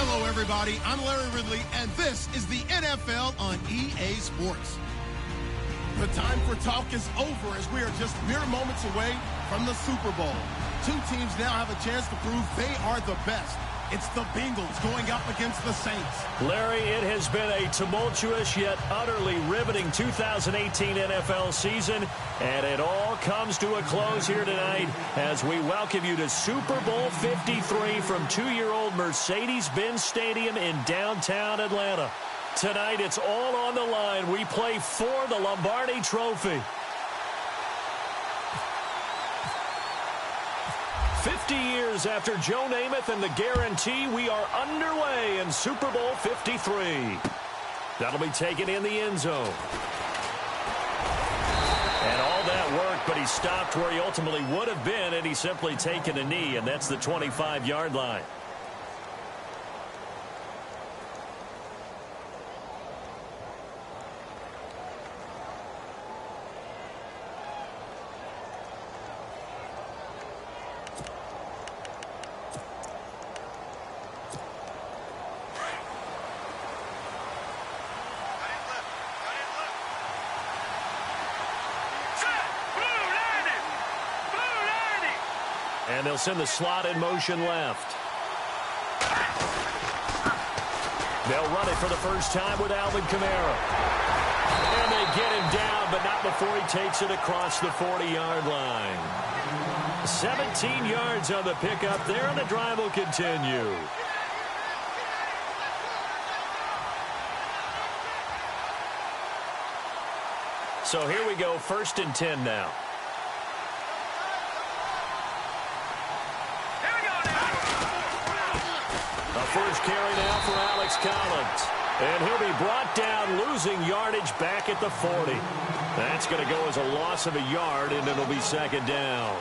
Hello, everybody. I'm Larry Ridley, and this is the NFL on EA Sports. The time for talk is over as we are just mere moments away from the Super Bowl. Two teams now have a chance to prove they are the best. It's the Bengals going up against the Saints. Larry, it has been a tumultuous yet utterly riveting 2018 NFL season, and it all comes to a close here tonight as we welcome you to Super Bowl 53 from two-year-old Mercedes-Benz Stadium in downtown Atlanta. Tonight, it's all on the line. We play for the Lombardi Trophy. 50 years after Joe Namath and the guarantee, we are underway in Super Bowl 53. That'll be taken in the end zone. And all that worked, but he stopped where he ultimately would have been, and he's simply taken a knee, and that's the 25-yard line. And they'll send the slot in motion left. They'll run it for the first time with Alvin Kamara. And they get him down, but not before he takes it across the 40-yard line. 17 yards on the pickup there, and the drive will continue. So here we go, 1st and 10 now. First carry now for Alex Collins. And he'll be brought down, losing yardage back at the 40. That's going to go as a loss of a yard, and it'll be 2nd down.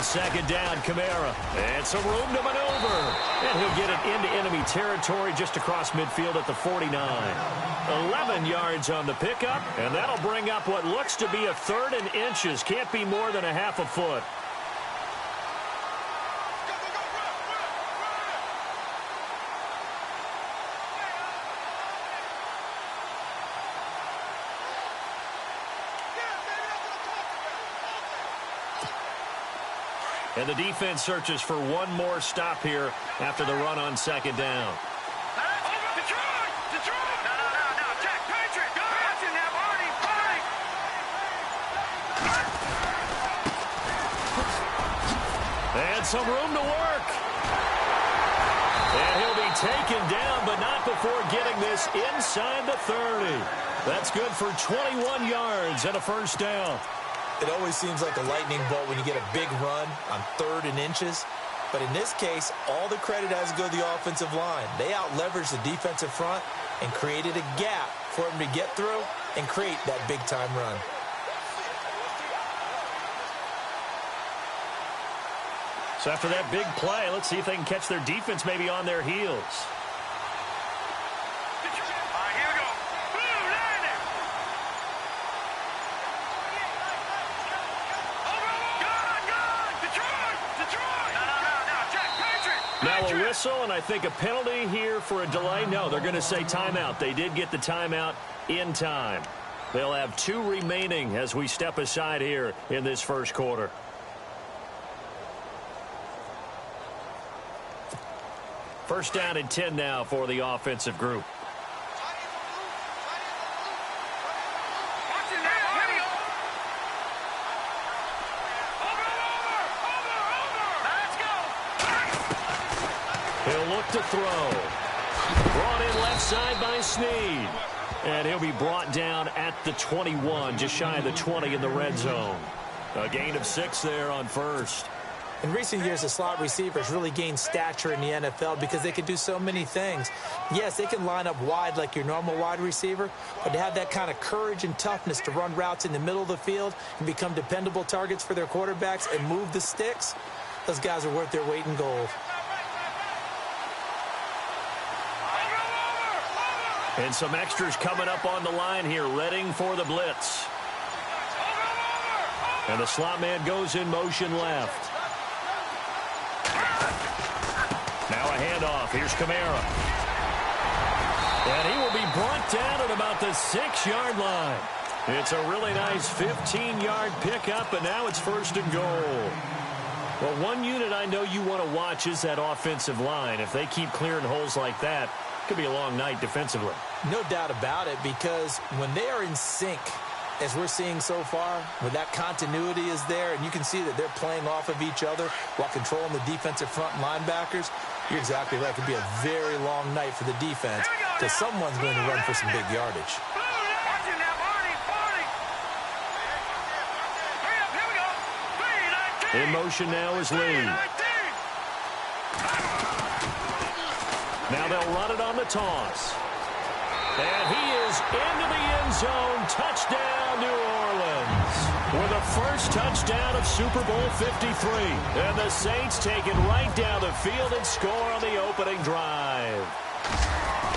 Second down, Kamara. And some room to maneuver. And he'll get it into enemy territory just across midfield at the 49. 11 yards on the pickup. And that'll bring up what looks to be a 3rd and inches. Can't be more than a half a foot. And the defense searches for one more stop here after the run on 2nd down. And some room to work. And he'll be taken down, but not before getting this inside the 30. That's good for 21 yards and a 1st down. It always seems like a lightning bolt when you get a big run on 3rd and inches. But in this case, all the credit has to go to the offensive line. They out-leveraged the defensive front and created a gap for him to get through and create that big-time run. So after that big play, let's see if they can catch their defense maybe on their heels. Now a whistle, and I think a penalty here for a delay. No, they're going to say timeout. They did get the timeout in time. They'll have 2 remaining as we step aside here in this 1st quarter. First down and 10 now for the offensive group. He'll look to throw. Brought in left side by Snead. And he'll be brought down at the 21, just shy of the 20 in the red zone. A gain of 6 there on 1st. In recent years, the slot receivers really gained stature in the NFL because they can do so many things. Yes, they can line up wide like your normal wide receiver, but to have that kind of courage and toughness to run routes in the middle of the field and become dependable targets for their quarterbacks and move the sticks, those guys are worth their weight in gold. And some extras coming up on the line here, readying for the blitz. And the slot man goes in motion left. Now a handoff. Here's Kamara. And he will be brought down at about the 6-yard line. It's a really nice 15-yard pickup, and now it's first and goal. Well, one unit I know you want to watch is that offensive line. If they keep clearing holes like that, it could be a long night defensively. No doubt about it, because when they are in sync, as we're seeing so far, when that continuity is there, and you can see that they're playing off of each other while controlling the defensive front linebackers, you're exactly right. It could be a very long night for the defense because someone's going to run for some big yardage. In motion now is Lee. Now they'll run it on the toss. And he is into the end zone. Touchdown, New Orleans. With the first touchdown of Super Bowl 53. And the Saints take it right down the field and score on the opening drive.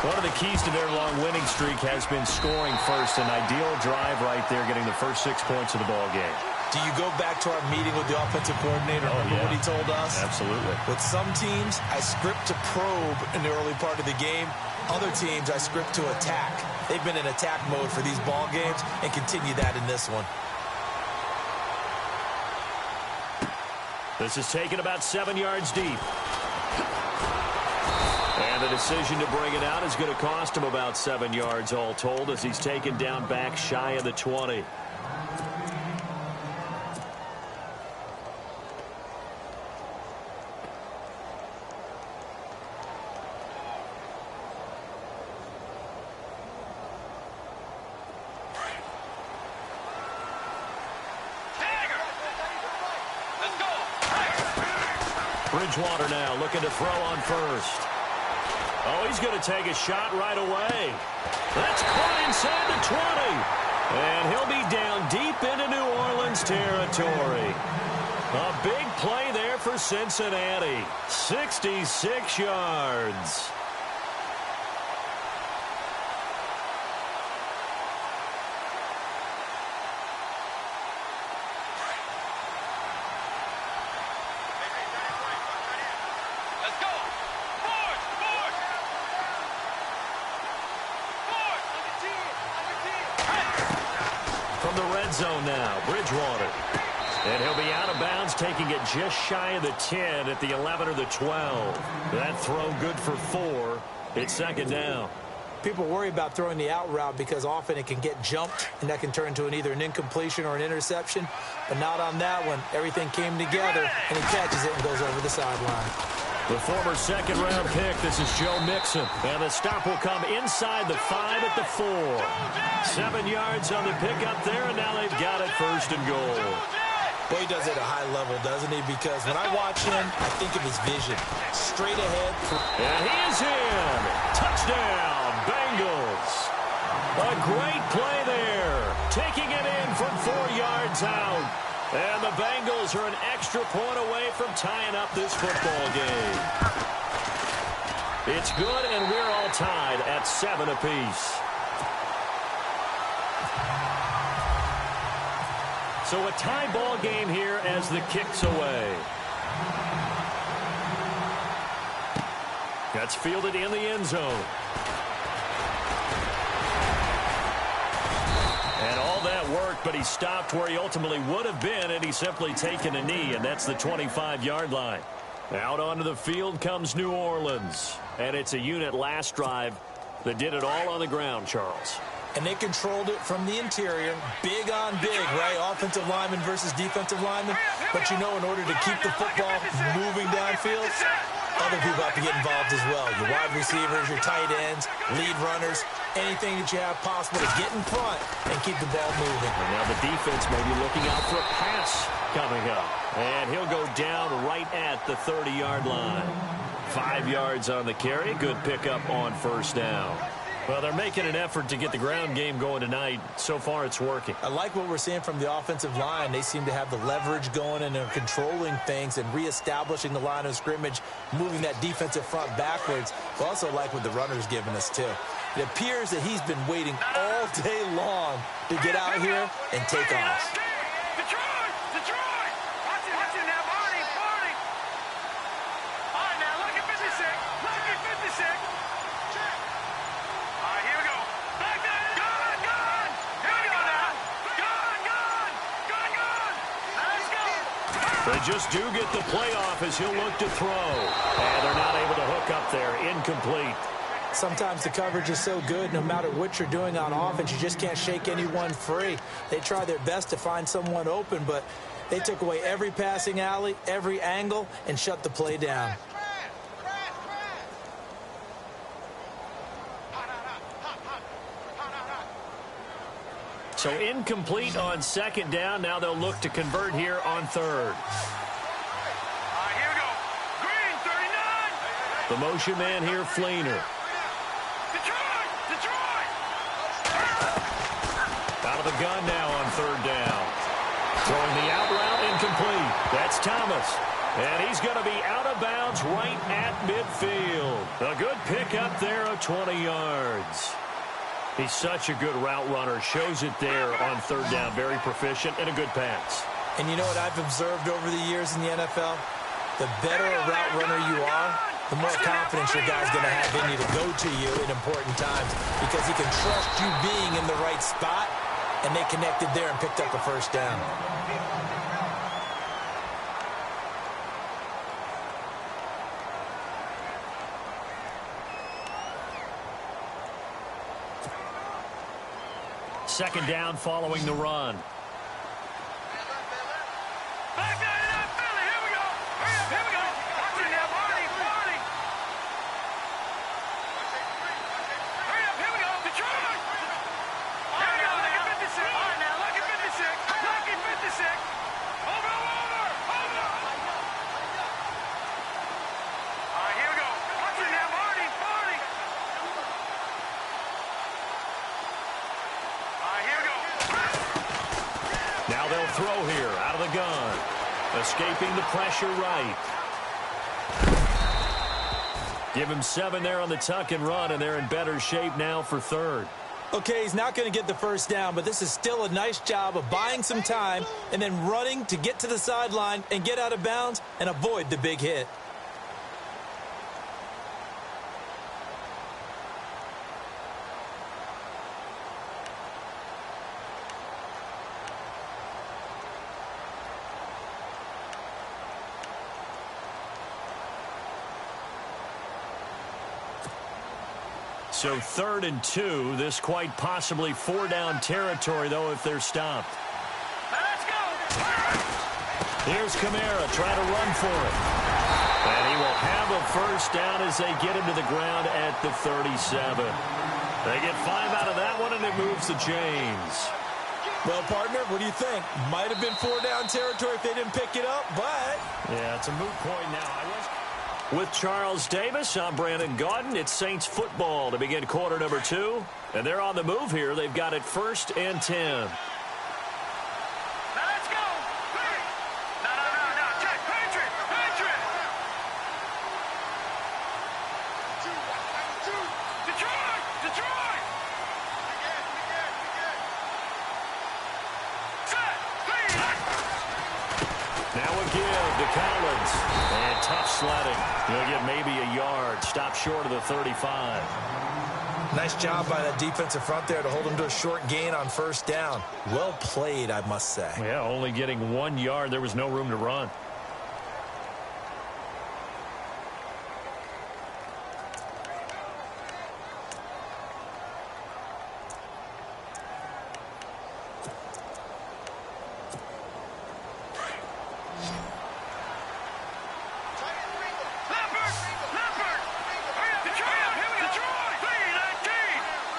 One of the keys to their long winning streak has been scoring first. An ideal drive right there, getting the first 6 points of the ball game. Do you go back to our meeting with the offensive coordinator? Remember what he told us? Absolutely. With some teams, I script to probe in the early part of the game. Other teams, I script to attack. They've been in attack mode for these ball games and continue that in this one. This is taken about 7 yards deep. And the decision to bring it out is going to cost him about 7 yards all told as he's taken down back shy of the 20. Bridgewater now looking to throw on first. Oh, he's going to take a shot right away. That's caught inside the 20. And he'll be down deep into New Orleans territory. A big play there for Cincinnati. 66 yards. Zone now, Bridgewater. And he'll be out of bounds, taking it just shy of the 10 at the 11 or the 12. That throw good for 4. It's second down. People worry about throwing the out route because often it can get jumped, and that can turn into either an incompletion or an interception. But not on that one. Everything came together, and he catches it and goes over the sideline. The former second-round pick, this is Joe Mixon. And the stop will come inside the 5 at the 4. 7 yards on the pickup there, and now they've got it first and goal. Well, he does it at a high level, doesn't he? Because when I watch him, I think of his vision. Straight ahead. And he is in. Touchdown, Bengals. A great play there. Taking it in from 4 yards out. And the Bengals are an extra point away from tying up this football game. It's good, and we're all tied at 7 apiece. So a tie ball game here as the kick's away. That's fielded in the end zone. And all that worked, but he stopped where he ultimately would have been, and he's simply taken a knee, and that's the 25-yard line. Out onto the field comes New Orleans. And it's a unit last drive that did it all on the ground, Charles. And they controlled it from the interior. Big on big, right? Offensive lineman versus defensive lineman. But you know, in order to keep the football moving downfield, other people have to get involved as well. Your wide receivers, your tight ends, lead runners, anything that you have possible to get in front and keep the ball moving. And now the defense may be looking out for a pass coming up. And he'll go down right at the 30-yard line. 5 yards on the carry. Good pickup on first down. Well, they're making an effort to get the ground game going tonight. So far, it's working. I like what we're seeing from the offensive line. They seem to have the leverage going, and they're controlling things and reestablishing the line of scrimmage, moving that defensive front backwards. I also like what the runner's giving us, too. It appears that he's been waiting all day long to get out here and take off. They just do get the playoff as he'll look to throw. And they're not able to hook up there. Incomplete. Sometimes the coverage is so good, no matter what you're doing on offense, you just can't shake anyone free. They try their best to find someone open, but they took away every passing alley, every angle, and shut the play down. So incomplete on second down. Now they'll look to convert here on third. Here we go. Green, 39. The motion man here, Fleener. Detroit! Detroit! Out of the gun now on third down. Throwing the out route, incomplete. That's Thomas. And he's going to be out of bounds right at midfield. A good pickup there of 20 yards. He's such a good route runner. Shows it there on third down. Very proficient and a good pass. And you know what I've observed over the years in the NFL? The better a route runner you are, the more confidence your guy's going to have in you to go to you in important times, because he can trust you being in the right spot, and they connected there and picked up a first down. Second down following the run. Back down in that Philly. Here we go. Hurry up, here we go. Watch it now, Barney. Barney. Hurry up, here we go. Detroit. Here we go. Lucky 56. All right, now, Lucky 56. Lucky 56. Over. All right, here we go. Watch it now, Barney. Barney. Now they'll throw here out of the gun. Escaping the pressure right. Give him 7 there on the tuck and run, and they're in better shape now for third. Okay, he's not going to get the first down, but this is still a nice job of buying some time and then running to get to the sideline and get out of bounds and avoid the big hit. So 3rd and 2. This quite possibly 4-down territory, though, if they're stopped. Let's go. Here's Kamara trying to run for it. And he will have a first down as they get him to the ground at the 37. They get 5 out of that one, and it moves the chains. Well, partner, what do you think? Might have been 4-down territory if they didn't pick it up, but... Yeah, it's a moot point now. With Charles Davis, I'm Brandon Gaudin. It's Saints football to begin quarter number 2. And they're on the move here. They've got it 1st and 10. Let's go. No. Check. Patriot. Detroit. Set. Now a give to Collins. And tough sledding. He'll get maybe a yard. Stop short of the 35. Nice job by that defensive front there to hold him to a short gain on first down. Well played, I must say. Yeah, only getting 1 yard. There was no room to run.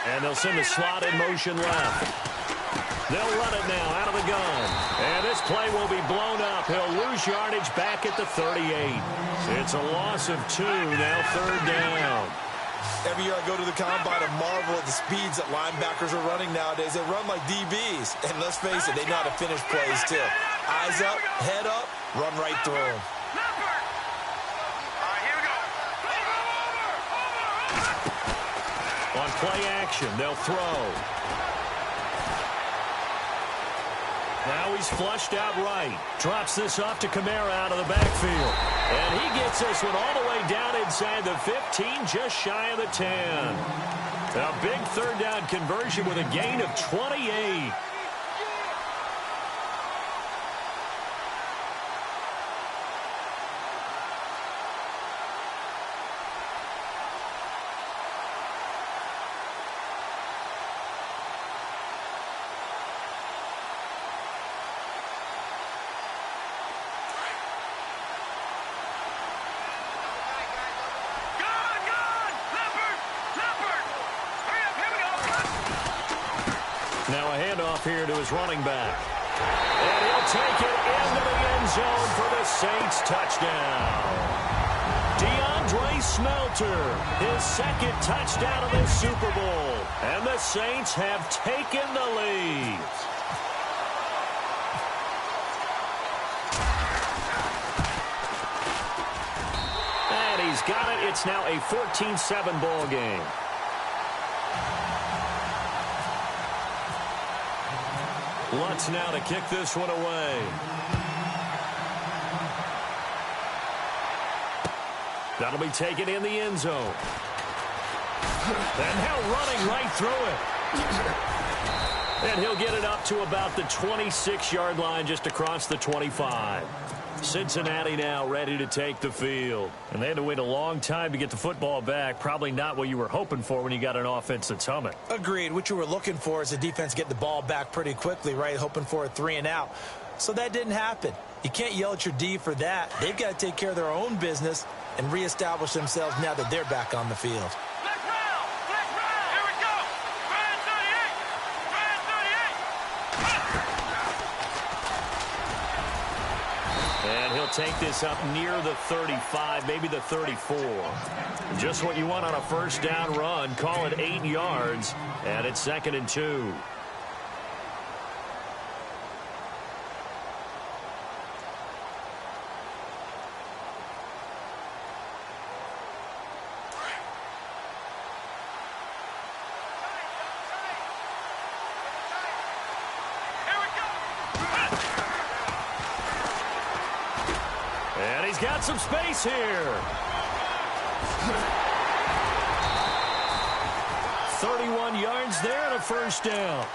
And they'll send the slot in motion left. They'll run it now out of the gun. And this play will be blown up. He'll lose yardage back at the 38. It's a loss of 2, now 3rd down. Every year I go to the combine and marvel at the speeds that linebackers are running nowadays. They run like DBs. And let's face it, they know how to finish plays too. Eyes up, head up, run right through them. On play action, they'll throw. Now he's flushed out right. Drops this off to Kamara out of the backfield. And he gets this one all the way down inside the 15, just shy of the 10. A big 3rd down conversion with a gain of 28. Now a handoff here to his running back. And he'll take it into the end zone for the Saints touchdown. DeAndre Smelter, his 2nd touchdown of the Super Bowl. And the Saints have taken the lead. And he's got it. It's now a 14-7 ball game. Lutz now to kick this one away. That'll be taken in the end zone. And now running right through it. And he'll get it up to about the 26-yard line, just across the 25. Cincinnati now ready to take the field. And they had to wait a long time to get the football back. Probably not what you were hoping for when you got an offense that's humming. Agreed. What you were looking for is the defense get the ball back pretty quickly, right? Hoping for a 3 and out. So that didn't happen. You can't yell at your D for that. They've got to take care of their own business and reestablish themselves now that they're back on the field. And he'll take this up near the 35, maybe the 34. Just what you want on a 1st down run. Call it 8 yards, and it's 2nd and 2. And he's got some space here. 31 yards there and a 1st down.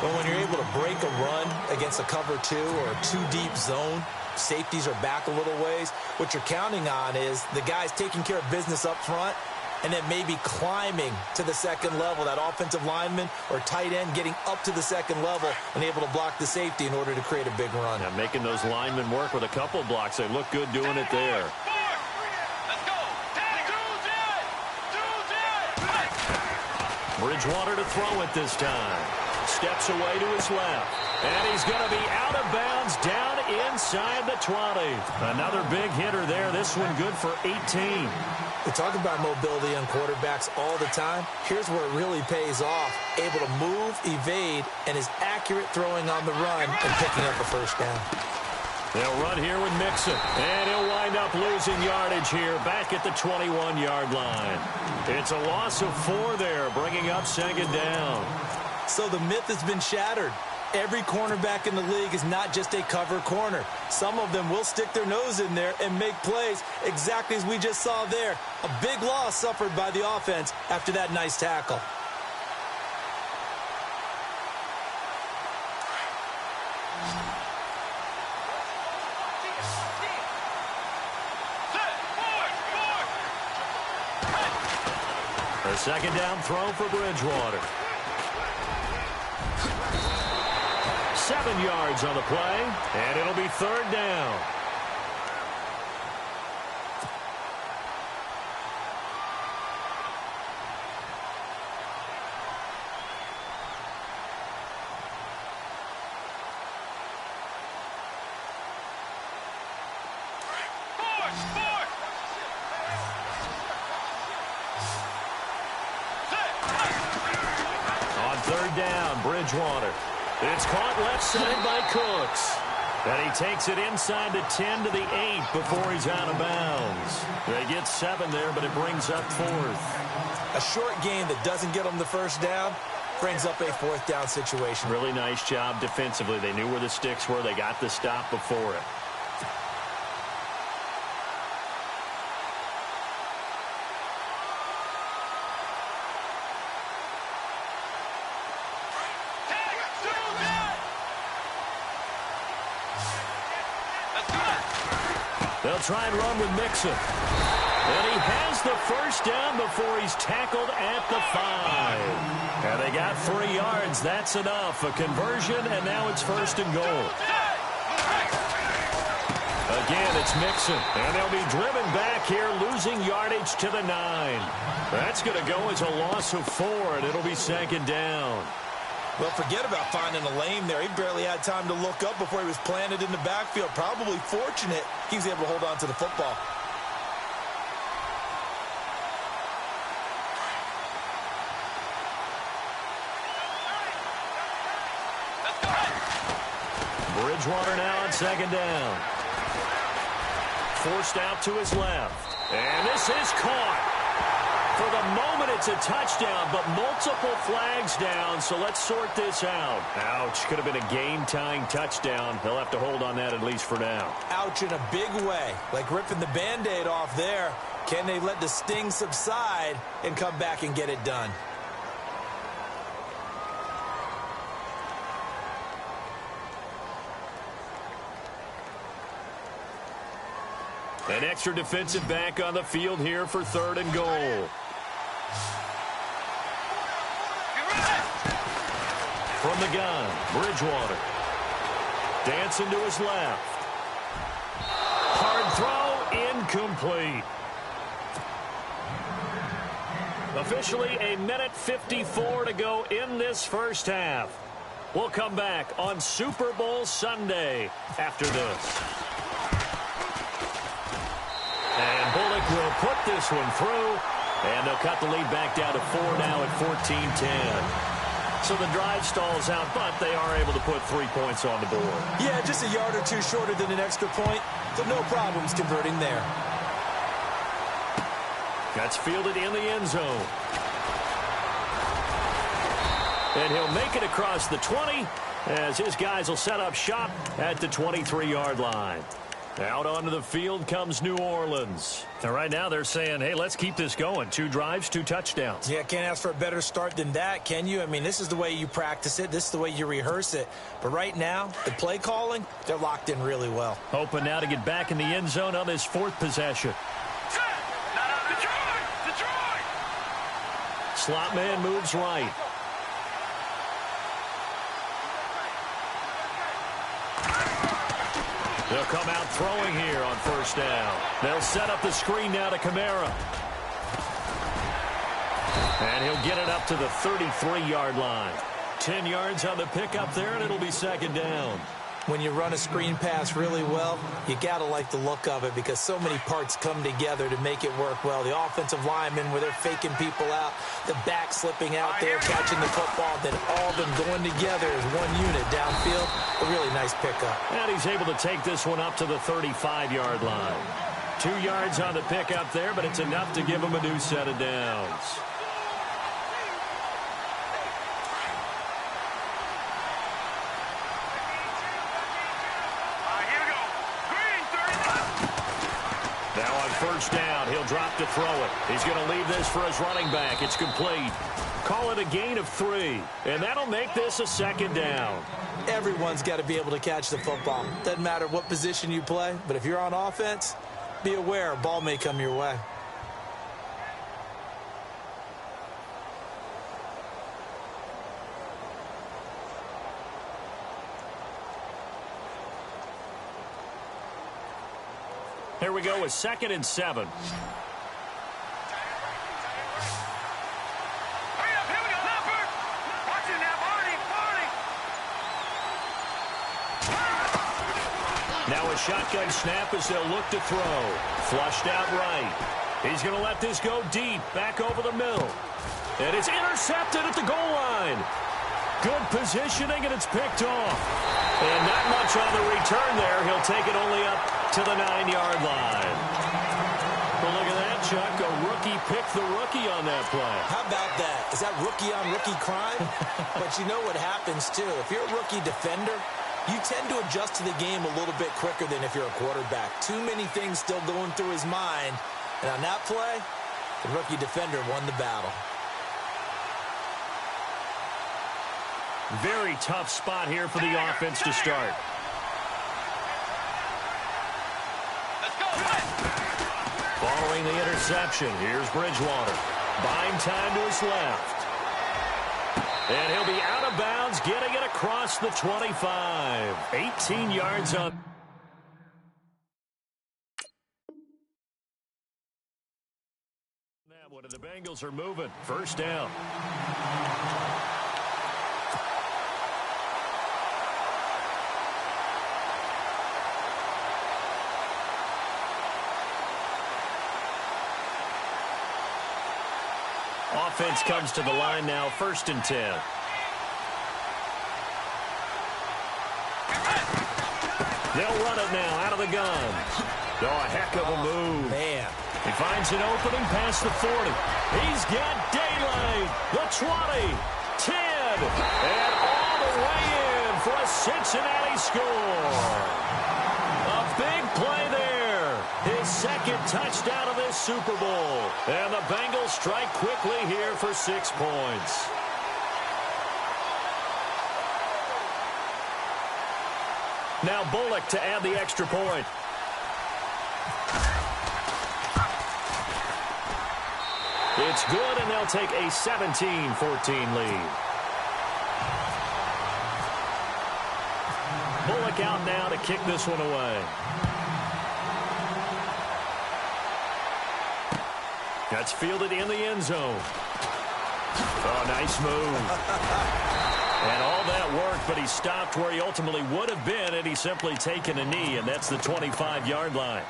But when you're able to break a run against a cover 2 or a 2-deep zone, safeties are back a little ways. What you're counting on is the guys taking care of business up front and then maybe climbing to the 2nd level, that offensive lineman or tight end getting up to the 2nd level and able to block the safety in order to create a big run. Yeah, making those linemen work with a couple of blocks. They look good doing it there. Bridgewater to throw it this time. Steps away to his left. And he's going to be out of bounds down inside the 20. Another big hitter there. This one good for 18. We talk about mobility on quarterbacks all the time. Here's where it really pays off. Able to move, evade, and is accurate throwing on the run and picking up a 1st down. They'll run here with Mixon. And he'll wind up losing yardage here back at the 21-yard line. It's a loss of 4 there, bringing up 2nd down. So the myth has been shattered. Every cornerback in the league is not just a cover corner. Some of them will stick their nose in there and make plays exactly as we just saw there. A big loss suffered by the offense after that nice tackle. A 2nd down throw for Bridgewater. 7 yards on the play, and it'll be 3rd down. Third down, Bridgewater. It's caught left side by Cooks. And he takes it inside the 10 to the 8 before he's out of bounds. They get 7 there, but it brings up 4th. A short gain that doesn't get them the first down brings up a 4th down situation. Really nice job defensively. They knew where the sticks were. They got the stop before it. They'll try and run with Mixon. And he has the first down before he's tackled at the 5. And they got 3 yards. That's enough. A conversion, and now it's 1st and goal. Again, it's Mixon. And they'll be driven back here, losing yardage to the 9. That's going to go as a loss of 4, and it'll be 2nd down. Well, forget about finding a lane there. He barely had time to look up before he was planted in the backfield. Probably fortunate he was able to hold on to the football. Bridgewater now on 2nd down. Forced out to his left. And this is caught. For the moment, it's a touchdown, but multiple flags down, so let's sort this out. Ouch. Could have been a game-tying touchdown. They'll have to hold on that at least for now. Ouch in a big way. Like ripping the Band-Aid off there. Can they let the sting subside and come back and get it done? An extra defensive back on the field here for 3rd and goal. From the gun, Bridgewater. Dancing to his left. Hard throw, incomplete. Officially a minute 54 to go in this first half. We'll come back on Super Bowl Sunday after this. And Bullock will put this one through, and they'll cut the lead back down to 4 now at 14-10. So the drive stalls out, but they are able to put 3 points on the board. Yeah, just a yard or two shorter than an extra point, so no problems converting there. That's fielded in the end zone. And he'll make it across the 20 as his guys will set up shop at the 23-yard line. Out onto the field comes New Orleans. And right now they're saying, hey, let's keep this going. 2 drives, 2 touchdowns. Yeah, can't ask for a better start than that, can you? I mean, this is the way you practice it. This is the way you rehearse it. But right now, the play calling, they're locked in really well. Hoping now to get back in the end zone on this 4th possession. Detroit! Slot man moves right. They'll come out throwing here on 1st down. They'll set up the screen now to Kamara. And he'll get it up to the 33-yard line. 10 yards on the pickup there, and it'll be 2nd down. When you run a screen pass really well, you got to like the look of it because so many parts come together to make it work well. The offensive linemen where they're faking people out, the back slipping out there, catching the football, then all of them going together as one unit downfield. A really nice pickup. And he's able to take this one up to the 35-yard line. 2 yards on the pickup there, but it's enough to give him a new set of downs. Now on 1st down, he'll drop to throw it. He's going to leave this for his running back. It's complete. Call it a gain of 3, and that'll make this a 2nd down. Everyone's got to be able to catch the football. Doesn't matter what position you play, but if you're on offense, be aware a ball may come your way. Here we go with 2nd and 7. Now a shotgun snap as they'll look to throw. Flushed out right. He's going to let this go deep, back over the middle. And it's intercepted at the goal line. Good positioning, and it's picked off. And not much on the return there. He'll take it only up to the 9-yard line. Well, look at that, Chuck. A rookie picked the rookie on that play. How about that? Is that rookie-on-rookie crime? But you know what happens, too. If you're a rookie defender, you tend to adjust to the game a little bit quicker than if you're a quarterback. Too many things still going through his mind. And on that play, the rookie defender won the battle. Very tough spot here for the offense to start. Following the interception, here's Bridgewater. Buying time to his left. And he'll be out of bounds, getting it across the 25. 18 yards on. That one, and the Bengals are moving. First down. Offense comes to the line now, 1st and 10. They'll run it now out of the gun. Oh, a heck of a move. Man. He finds an opening past the 40. He's got daylight. The 20, 10, and all the way in for a Cincinnati score. A big play there. His 2nd touchdown of this Super Bowl. And the Bengals strike quickly here for 6 points. Now Bullock to add the extra point. It's good, and they'll take a 17-14 lead. Bullock out now to kick this one away. That's fielded in the end zone. Oh, nice move. And all that worked, but he stopped where he ultimately would have been, and he's simply taken a knee, and that's the 25-yard line.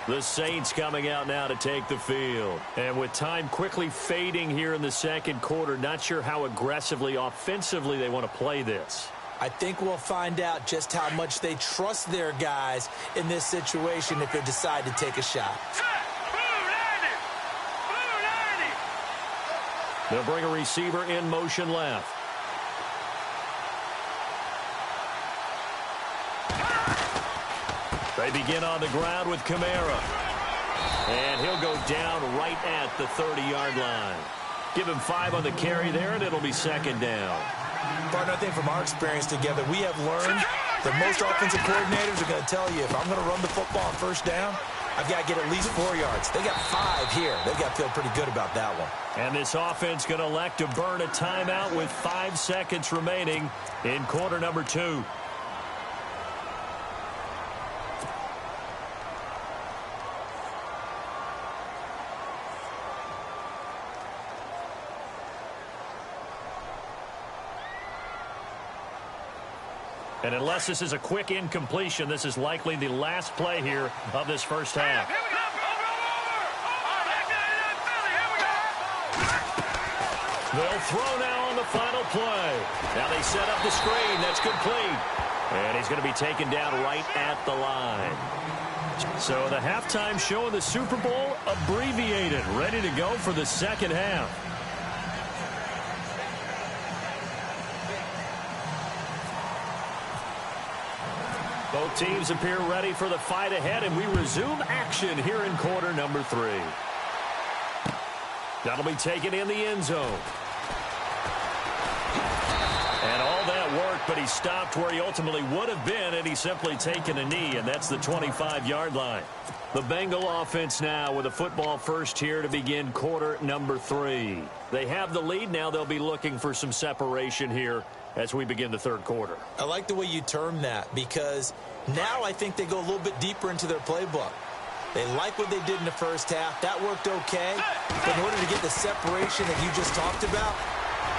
The Saints coming out now to take the field. And with time quickly fading here in the 2nd quarter, not sure how aggressively, offensively they want to play this. I think we'll find out just how much they trust their guys in this situation if they decide to take a shot. They'll bring a receiver in motion left. They begin on the ground with Kamara. And he'll go down right at the 30-yard line. Give him 5 on the carry there, and it'll be 2nd down. Partner, I think from our experience together, we have learned that most offensive coordinators are going to tell you, if I'm going to run the football on 1st down, I've got to get at least 4 yards. They got 5 here. They've got to feel pretty good about that one. And this offense going to elect to burn a timeout with 5 seconds remaining in quarter number 2. And unless this is a quick incompletion, this is likely the last play here of this first half. They'll throw now on the final play. Now they set up the screen. That's complete. And he's going to be taken down right at the line. So the halftime show of the Super Bowl abbreviated, ready to go for the 2nd half. Both teams appear ready for the fight ahead, and we resume action here in quarter number 3. That'll be taken in the end zone. And all that worked, but he stopped where he ultimately would have been, and he's simply taken a knee, and that's the 25-yard line. The Bengal offense now with a football first here to begin quarter number 3. They have the lead. Now they'll be looking for some separation here as we begin the 3rd quarter. I like the way you term that, because now I think they go a little bit deeper into their playbook. They like what they did in the first half. That worked okay. But in order to get the separation that you just talked about,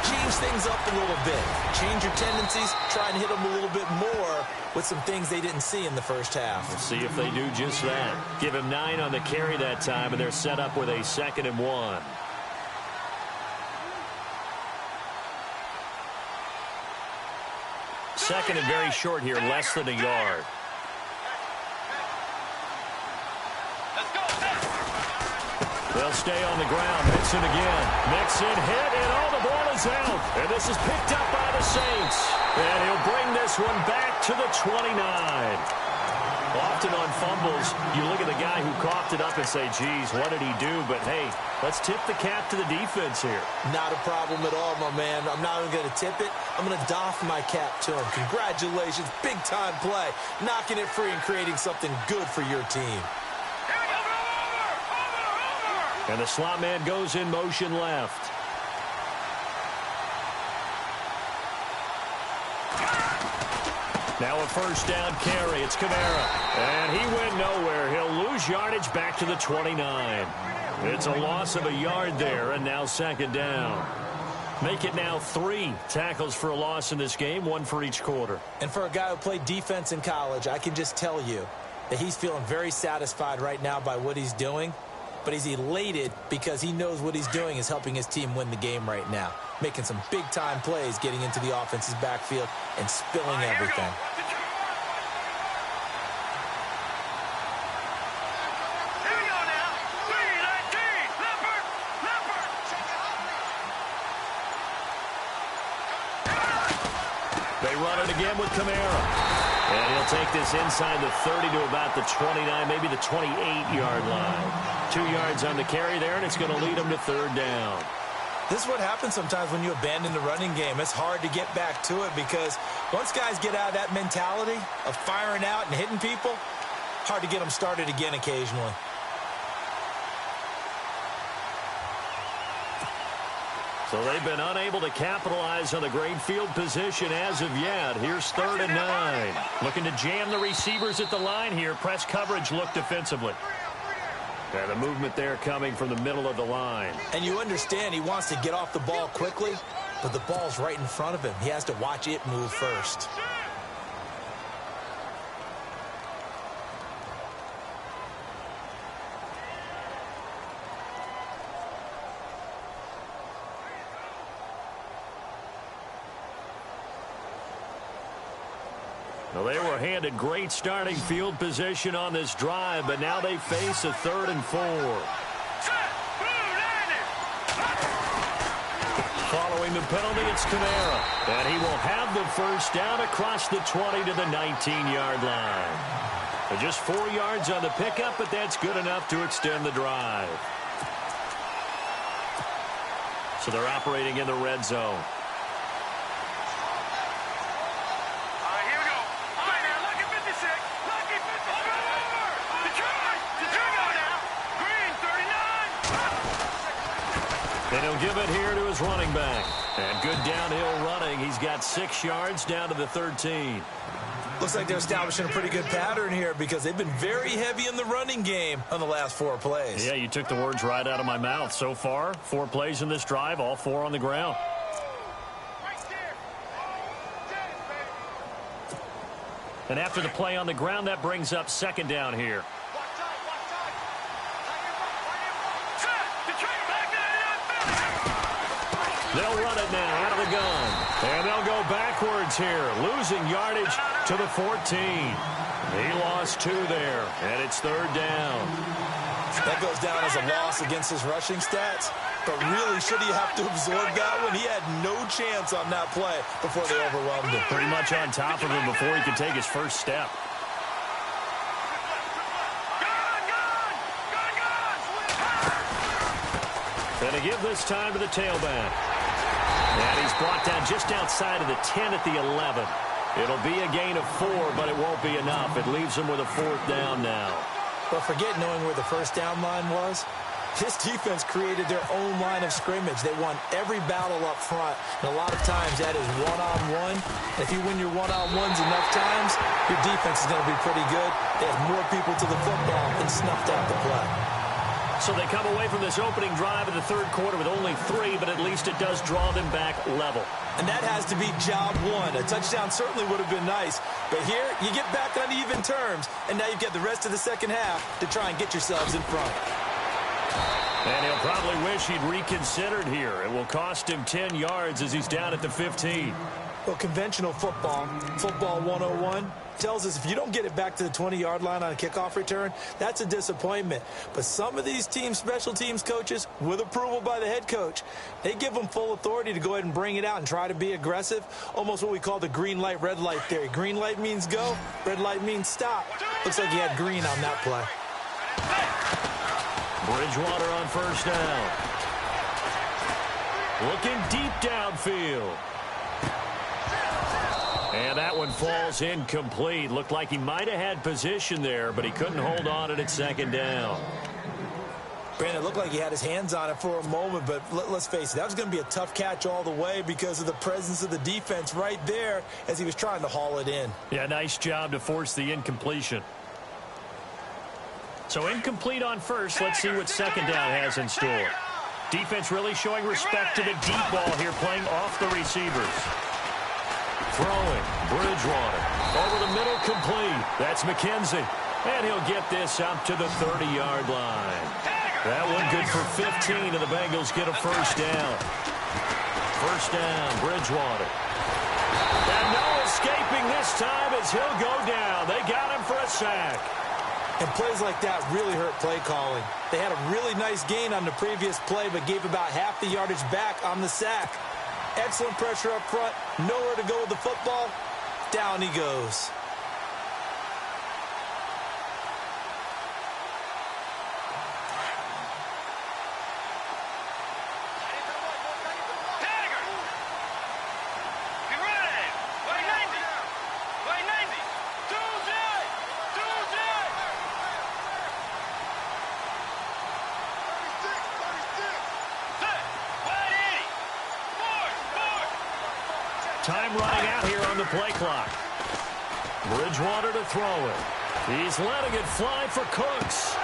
change things up a little bit. Change your tendencies. Try and hit them a little bit more with some things they didn't see in the first half. We'll see if they do just that. Give him 9 on the carry that time, and they're set up with a 2nd and 1. second and very short here, less than a yard. They'll stay on the ground. Mixon again. Mixon hit, and all the ball is out. And this is picked up by the Saints. And he'll bring this one back to the 29. Often on fumbles, you look at the guy who coughed it up and say, geez, what did he do? But, hey, let's tip the cap to the defense here. Not a problem at all, my man. I'm not even going to tip it. I'm going to doff my cap to him. Congratulations. Big-time play. Knocking it free and creating something good for your team. And the slot man goes in motion left. Now a first down carry. It's Kamara. And he went nowhere. He'll lose yardage back to the 29. It's a loss of a yard there, and now second down. Make it now 3 tackles for a loss in this game, 1 for each quarter. And for a guy who played defense in college, I can just tell you that he's feeling very satisfied right now by what he's doing. But he's elated because he knows what he's doing is helping his team win the game right now. Making some big-time plays, getting into the offense's backfield, and spilling everything. They run it again with Kamara. And he'll take this inside the 30 to about the 29, maybe the 28-yard line. 2 yards on the carry there, and it's going to lead them to third down. This is what happens sometimes when you abandon the running game. It's hard to get back to it because once guys get out of that mentality of firing out and hitting people, hard to get them started again occasionally. So they've been unable to capitalize on the great field position as of yet. Here's 3rd and 9. Looking to jam the receivers at the line here. Press coverage look defensively. And the movement there coming from the middle of the line. And you understand he wants to get off the ball quickly, but the ball's right in front of him. He has to watch it move first. Well, they were handed great starting field position on this drive, but now they face a 3rd and 4. Following the penalty, it's Kamara. And he will have the first down across the 20 to the 19-yard line. Just 4 yards on the pickup, but that's good enough to extend the drive. So they're operating in the red zone. And he'll give it here to his running back. And good downhill running. He's got 6 yards down to the 13. Looks like they're establishing a pretty good pattern here because they've been very heavy in the running game on the last 4 plays. Yeah, you took the words right out of my mouth. So far, 4 plays in this drive, all 4 on the ground. And after the play on the ground, that brings up second down here. They'll run it now out of the gun. And they'll go backwards here, losing yardage to the 14. He lost 2 there, and it's 3rd down. That goes down as a loss against his rushing stats. But really, should he have to absorb that one? He had no chance on that play before they overwhelmed him. Pretty much on top of him before he could take his first step. And to give this time to the tailback. And he's brought down just outside of the 10 at the 11. It'll be a gain of 4, but it won't be enough. It leaves him with a 4th down now. But forget knowing where the first down line was. This defense created their own line of scrimmage. They won every battle up front. And a lot of times that is one-on-one. If you win your one-on-ones enough times, your defense is going to be pretty good. They have more people to the football and snuffed out the play. So they come away from this opening drive in the 3rd quarter with only 3, but at least it does draw them back level. And that has to be job 1. A touchdown certainly would have been nice. But here, you get back on even terms, and now you've got the rest of the second half to try and get yourselves in front. And he'll probably wish he'd reconsidered here. It will cost him 10 yards as he's down at the 15. Well, conventional football 101, tells us if you don't get it back to the 20-yard line on a kickoff return, that's a disappointment. But some of these teams, special teams coaches, with approval by the head coach, they give them full authority to go ahead and bring it out and try to be aggressive, almost what we call the green light, red light theory. Green light means go, red light means stop. Looks like he had green on that play. Bridgewater on first down. Looking deep downfield. And that one falls incomplete. Looked like he might have had position there, but he couldn't hold on at second down. Brandon, it looked like he had his hands on it for a moment, but let's face it, that was going to be a tough catch all the way because of the presence of the defense right there as he was trying to haul it in. Yeah, nice job to force the incompletion. So incomplete on first. Let's see what second down has in store. Defense really showing respect to the deep ball here, playing off the receivers. Throwing, Bridgewater, over the middle, complete. That's McKenzie, and he'll get this up to the 30-yard line. That one good for 15, and the Bengals get a first down. First down, Bridgewater. And no escaping this time as he'll go down. They got him for a sack. And plays like that really hurt play calling. They had a really nice gain on the previous play, but gave about half the yardage back on the sack. Excellent pressure up front. Nowhere to go with the football. Down he goes. Time running out here on the play clock. Bridgewater to throw it. He's letting it fly for Cooks.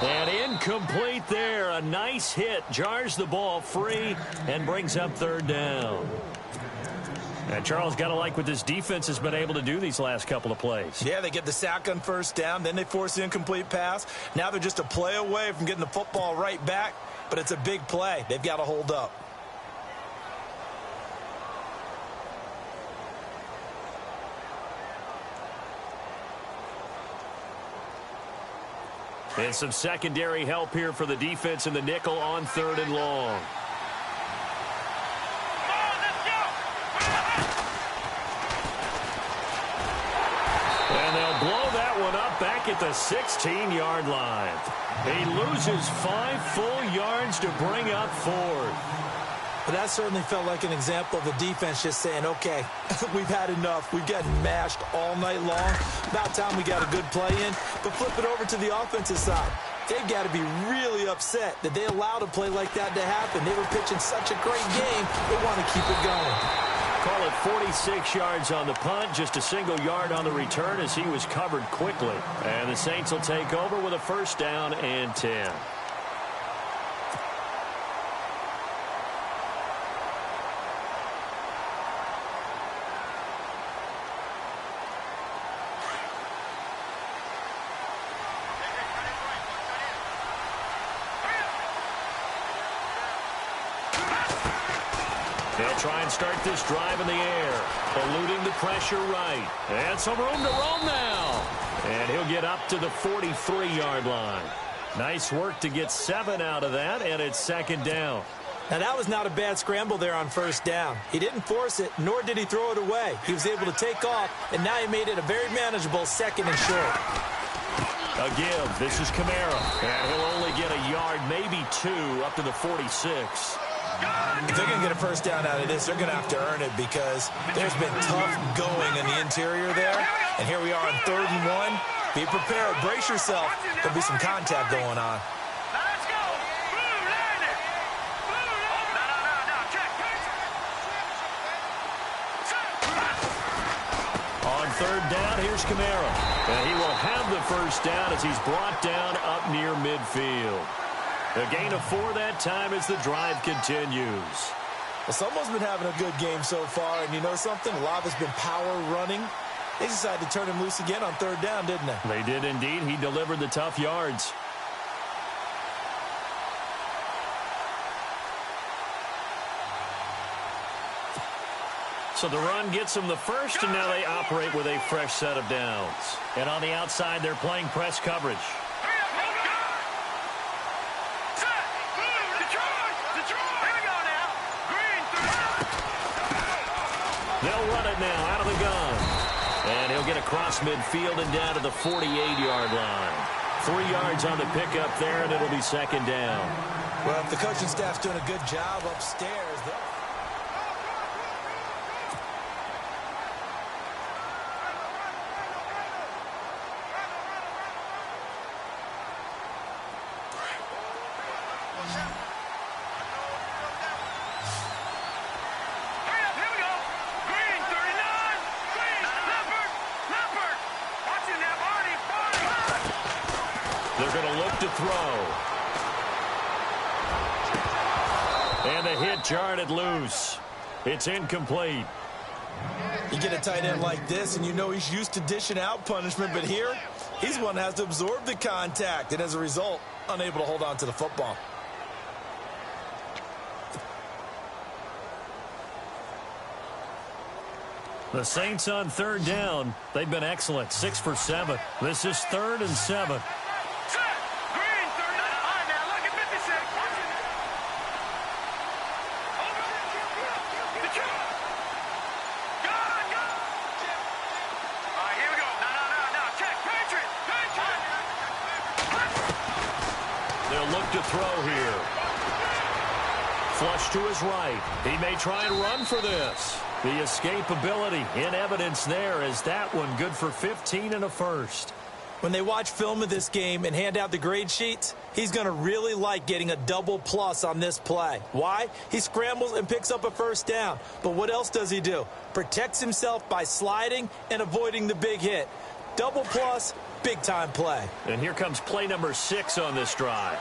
And incomplete there. A nice hit. Jars the ball free and brings up third down. And Charles, got to like what this defense has been able to do these last couple of plays. Yeah, they get the sack on first down. Then they force the incomplete pass. Now they're just a play away from getting the football right back. But it's a big play. They've got to hold up. And some secondary help here for the defense in the nickel on third and long. And they'll blow that one up back at the 16-yard line. He loses 5 full yards to bring up fourth. But that certainly felt like an example of the defense just saying, okay, we've had enough. We've gotten mashed all night long. About time we got a good play in. But flip it over to the offensive side. They've got to be really upset that they allowed a play like that to happen. They were pitching such a great game, they want to keep it going. Call it 46 yards on the punt, just a single yard on the return as he was covered quickly. And the Saints will take over with a first down and 10. They'll try and start this drive in the air, eluding the pressure right. And some room to roam now. And he'll get up to the 43-yard line. Nice work to get 7 out of that, and it's second down. Now, that was not a bad scramble there on first down. He didn't force it, nor did he throw it away. He was able to take off, and now he made it a very manageable second and short. A give. This is Kamara. And he'll only get a yard, maybe 2, up to the 46. If they're going to get a first down out of this, they're going to have to earn it because there's been tough going in the interior there. And here we are on 3rd and 1. Be prepared. Brace yourself. There'll be some contact going on. Let's go. Blue line it. Blue line. No. Check. On 3rd down, here's Kamara. And he will have the first down as he's brought down up near midfield. A gain of 4 that time as the drive continues. Well, someone's been having a good game so far, and you know something? A lot of it's been power running. They decided to turn him loose again on 3rd down, didn't they? They did indeed. He delivered the tough yards. So the run gets them the first, and now they operate with a fresh set of downs. And on the outside, they're playing press coverage. They'll run it now out of the gun. And he'll get across midfield and down to the 48-yard line. 3 yards on the pickup there, and it'll be second down. Well, if the coaching staff's doing a good job upstairs, they'll... They're going to look to throw. And the hit jarred it loose. It's incomplete. You get a tight end like this, and you know he's used to dishing out punishment, but here, he's one that has to absorb the contact, and as a result, unable to hold on to the football. The Saints on third down. They've been excellent. 6 for 7. This is 3rd and 7. They'll look to throw here. Flush to his right. He may try and run for this. The escapability in evidence there is that one good for 15 and a first. When they watch film of this game and hand out the grade sheets, he's going to really like getting a double plus on this play. Why? He scrambles and picks up a first down. But what else does he do? Protects himself by sliding and avoiding the big hit. Double plus, big-time play. And here comes play number 6 on this drive.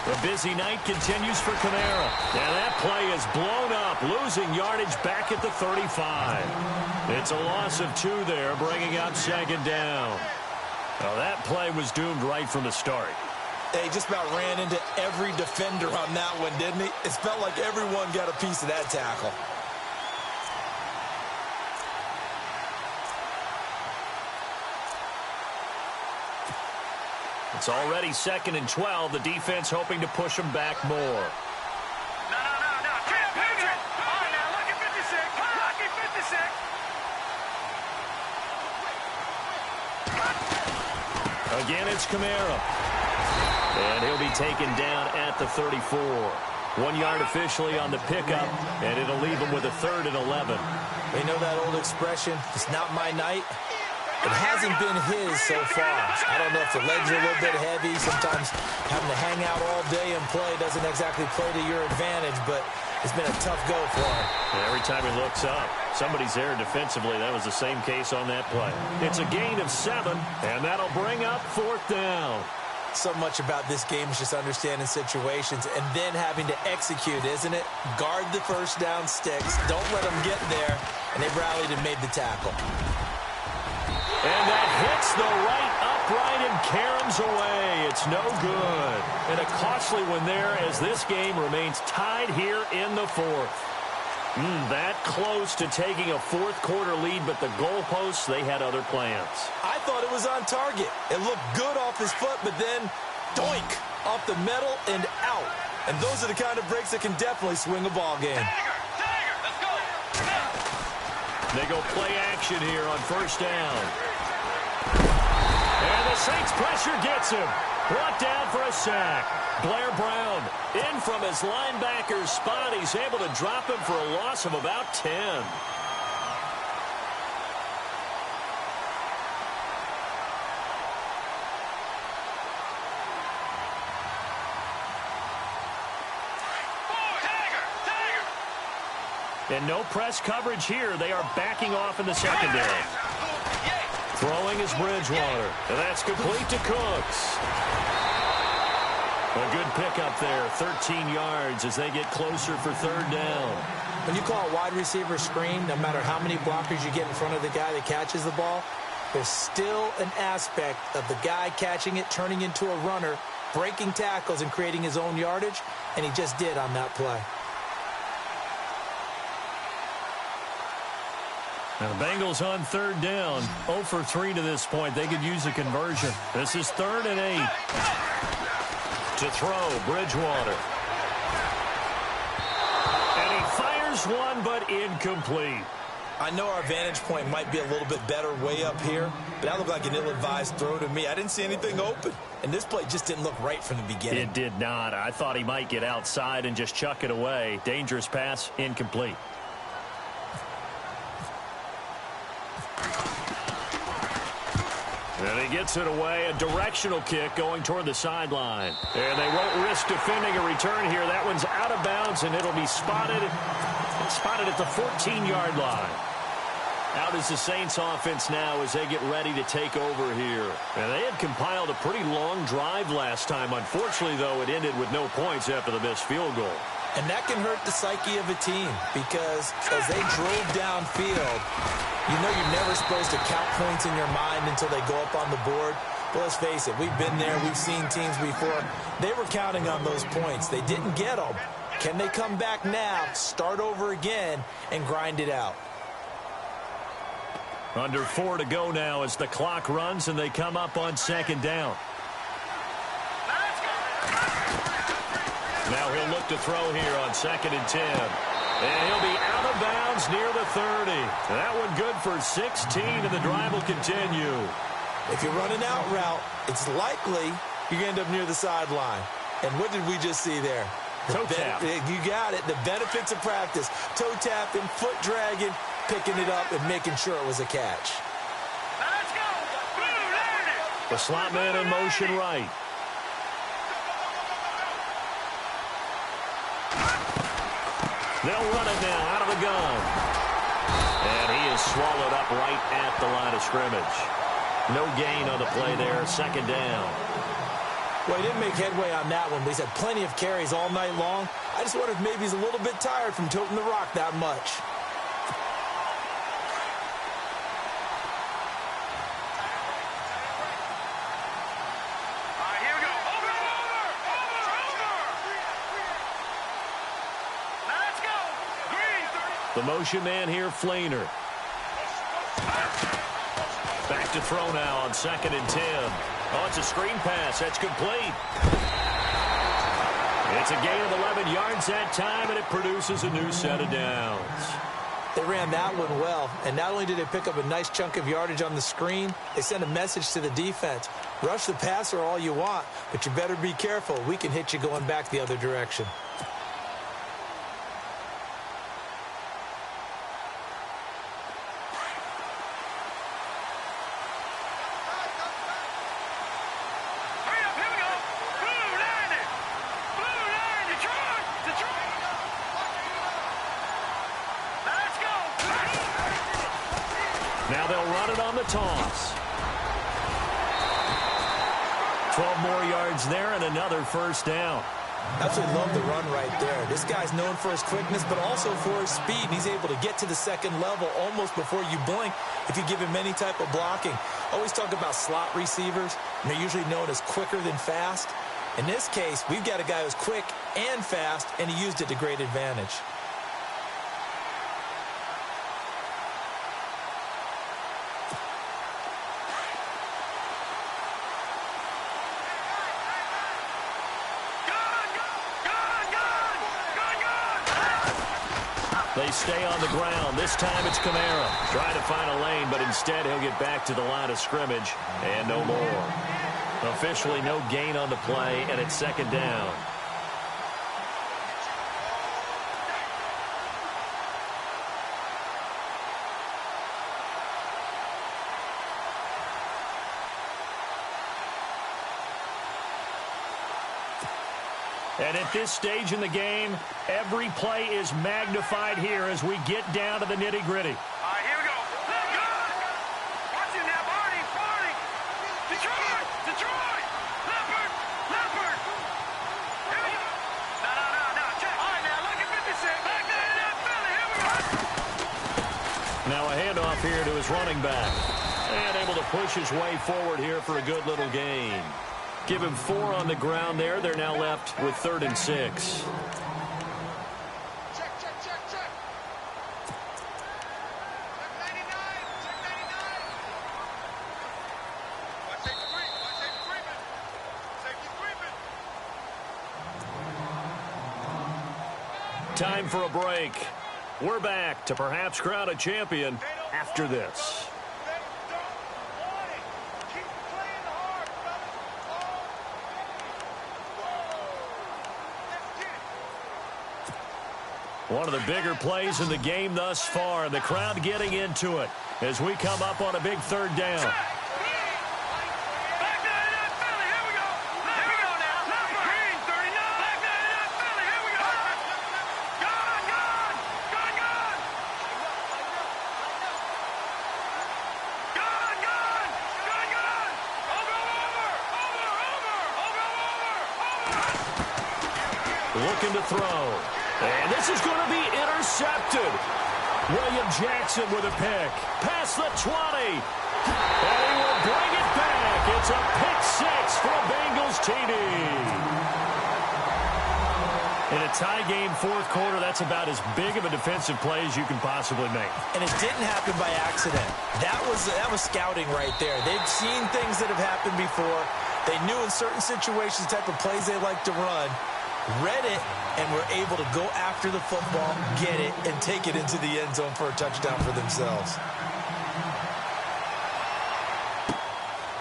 The busy night continues for Kamara. And that play is blown up, losing yardage back at the 35. It's a loss of 2 there, bringing up second down. Well, that play was doomed right from the start. He just about ran into every defender on that one, didn't he? It felt like everyone got a piece of that tackle. It's already 2nd and 12. The defense hoping to push them back more. No. Can't pitch it. All right, now, lucky 56. Lucky 56. Again, it's Kamara. And he'll be taken down at the 34. 1 yard officially on the pickup, and it'll leave him with a 3rd and 11. You know that old expression, it's not my night? It hasn't been his so far. I don't know if the legs are a little bit heavy. Sometimes having to hang out all day and play doesn't exactly play to your advantage, but it's been a tough go for him. And every time he looks up, somebody's there defensively. That was the same case on that play. It's a gain of 7, and that'll bring up 4th down. So much about this game is just understanding situations and then having to execute, isn't it? Guard the first down sticks. Don't let them get there. And they've rallied and made the tackle. And that hits the right upright and caroms away. It's no good. And a costly one there as this game remains tied here in the 4th. That close to taking a 4th quarter lead, but the goalposts, they had other plans. I thought it was on target. It looked good off his foot, but then doink, off the metal and out. And those are the kind of breaks that can definitely swing a ball game. Tiger, let's go. They go play action here on first down. And the Saints pressure gets him. Brought down for a sack. Blair Brown in from his linebacker's spot. He's able to drop him for a loss of about 10. And no press coverage here. They are backing off in the secondary. Throwing is Bridgewater. And that's complete to Cooks. A good pickup there. 13 yards as they get closer for 3rd down. When you call a wide receiver screen, no matter how many blockers you get in front of the guy that catches the ball, there's still an aspect of the guy catching it, turning into a runner, breaking tackles and creating his own yardage, and he just did on that play. Now the Bengals on third down, 0 for 3 to this point. They could use a conversion. This is 3rd and 8. To throw, Bridgewater. And he fires one, but incomplete. I know our vantage point might be a little bit better way up here, but that looked like an ill-advised throw to me. I didn't see anything open, and this play just didn't look right from the beginning. It did not. I thought he might get outside and just chuck it away. Dangerous pass, incomplete. And he gets it away, a directional kick going toward the sideline. And they won't risk defending a return here. That one's out of bounds, and it'll be spotted at the 14-yard line. Out is the Saints offense now as they get ready to take over here. And they had compiled a pretty long drive last time. Unfortunately, though, it ended with no points after the missed field goal. And that can hurt the psyche of a team because as they drove downfield, you know you're never supposed to count points in your mind until they go up on the board. But let's face it, we've been there. We've seen teams before. They were counting on those points. They didn't get them. Can they come back now, start over again, and grind it out? Under 4 to go now as the clock runs and they come up on 2nd down. Now he'll look to throw here on 2nd and 10. And he'll be out of bounds near the 30. That one good for 16, and the drive will continue. If you're running out route, it's likely you're going to end up near the sideline. And what did we just see there? Toe tap. You got it. The benefits of practice. Toe tapping, foot dragging, picking it up, and making sure it was a catch. Let's go. The slot man in motion right. They'll run it now out of the gun. And he is swallowed up right at the line of scrimmage. No gain on the play there, 2nd down. Well, he didn't make headway on that one, but he's had plenty of carries all night long. I just wonder if maybe he's a little bit tired from toting the rock that much. All right, here we go. Over. Let's go. Green. The motion man here, Flainer. Back to throw now on 2nd and 10. Oh, it's a screen pass. That's complete. It's a gain of 11 yards that time, and it produces a new set of downs. They ran that one well, and not only did they pick up a nice chunk of yardage on the screen, they sent a message to the defense. Rush the passer all you want, but you better be careful. We can hit you going back the other direction. Now they'll run it on the toss. 12 more yards there and another 1st down. Absolutely love the run right there. This guy's known for his quickness, but also for his speed. And he's able to get to the 2nd level almost before you blink if you give him any type of blocking. Always talk about slot receivers, and they're usually known as quicker than fast. In this case, we've got a guy who's quick and fast, and he used it to great advantage. They stay on the ground. This time it's Kamara. Trying to find a lane, but instead he'll get back to the line of scrimmage. And no more. Officially no gain on the play, and it's 2nd down. And at this stage in the game, every play is magnified here as we get down to the nitty-gritty. All right, here we go. Watch it now, Barney. Detroit. Leopard. Here we go. No. Check. All right, now, look at 56. Back there in that Philly. Here we go. Now a handoff here to his running back. And able to push his way forward here for a good little gain. Give him 4 on the ground there. They're now left with 3rd and 6. Time for a break. We're back to perhaps crown a champion after this. One of the bigger plays in the game thus far, and the crowd getting into it as we come up on a big 3rd down. Looking to throw. And this is going to be intercepted. William Jackson with a pick. Past the 20. And he will bring it back. It's a pick 6 for a Bengals TD. In a tie game 4th quarter, that's about as big of a defensive play as you can possibly make. And it didn't happen by accident. That was scouting right there. They'd seen things that have happened before. They knew in certain situations the type of plays they like to run. Read it, and were able to go after the football, get it, and take it into the end zone for a touchdown for themselves.